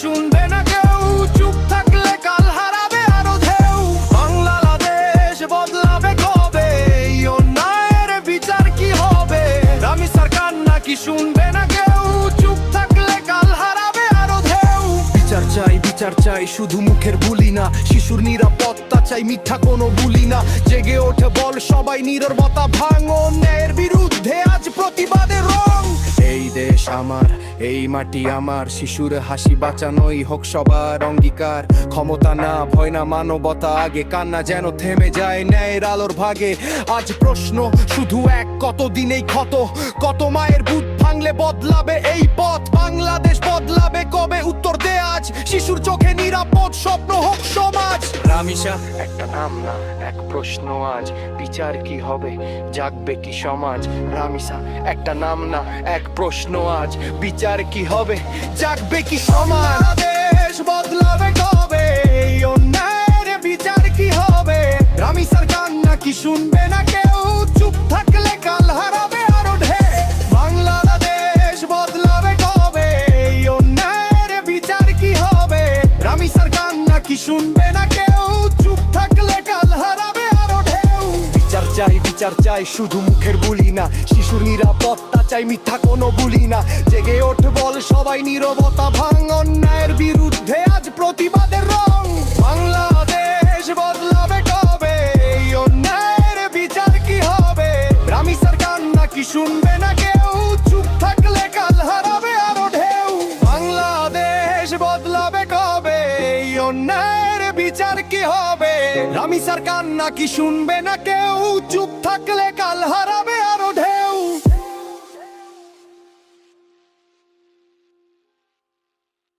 শুনবে না কেউ, চুপ থাকলে কাল হারাবে আরো ঢেউ। বাংলাদেশ বদলাবে কবে, এই অন্যায়ের বিচার কি হবে? রামি সরকার নাকি শুনবে না কেউ, চুপ থাকলে কাল হারাবে আরো ঢেউ। বিচার চাই শুধু মুখের বুলি না, শিশুর নিরাপত্তা চাই, মিথ্যা কোনো বুলি না। জেগে ওঠে বল সবাই, নীরবতা ভাঙো, ন্যায়ের বিরুদ্ধে আজ প্রতিবাদের রং। এই দেশ আমার, এই মাটি আমার, শিশুর হাসি বাঁচানোই হোক সবার অঙ্গীকার। ক্ষমতা না, ভয় না, মানবতা আগে, কান্না যেন থেমে যায় ন্যায়ের আলোর ভাগে। আজ প্রশ্ন শুধু এক, কতদিন এই ক্ষত, কত মায়ের বুক ভাঙলে বদলাবে এই পথ? বাংলাদেশ বদলাবে কবে, উত্তর দে আজ। শিশুর চোখে নিরাপদ স্বপ্ন হোক সমাজ। রামিসা একটা নাম না, এক প্রশ্ন আজ, বিচার কি হবে, জাগবে কি সমাজ? রামিসা একটা নাম না, এক প্রশ্ন আজ, বিচার কি হবে, জাগবে কি সমাজ? দেশ বদলাবে কবে, এই অন্যায়ের বিচার কি হবে? রামি সরকার নাকি শুনবে না কেউ, চুপ থাকলে কাল হারাবে আরো ঢেউ। বাংলাদেশ বদলাবে কবে, এই অন্যায়ের বিচার কি হবে? রামি সরকার নাকি শুনবে না কেউ, চুপ থাকলে কাল হারাবে আরো ঢেউ। বিচার চাই শুধু মুখের বুলি না, শিশুর নিরাপত্তা চাই, মিথ্যা কোনো বুলি না। জেগে ওঠ বল সবাই, নীরবতা ভাঙ, অন্যায়ের বিরুদ্ধে আজ প্রতিবাদের রং। বাংলাদেশ বদলাবে কবে, এই অন্যায়ের বিচার কি হবে? রামি সরকার নাকি শুনবে না কেউ, চুপ থাকলে কাল হারাবে আরো ঢেউ। বাংলাদেশ বদলাবে কবে, এই অন্যায়ের বিচার কি হবে? রামি সরকার নাকি শুনবে না কেউ, চুপ থাকলে কাল হারাবে আরো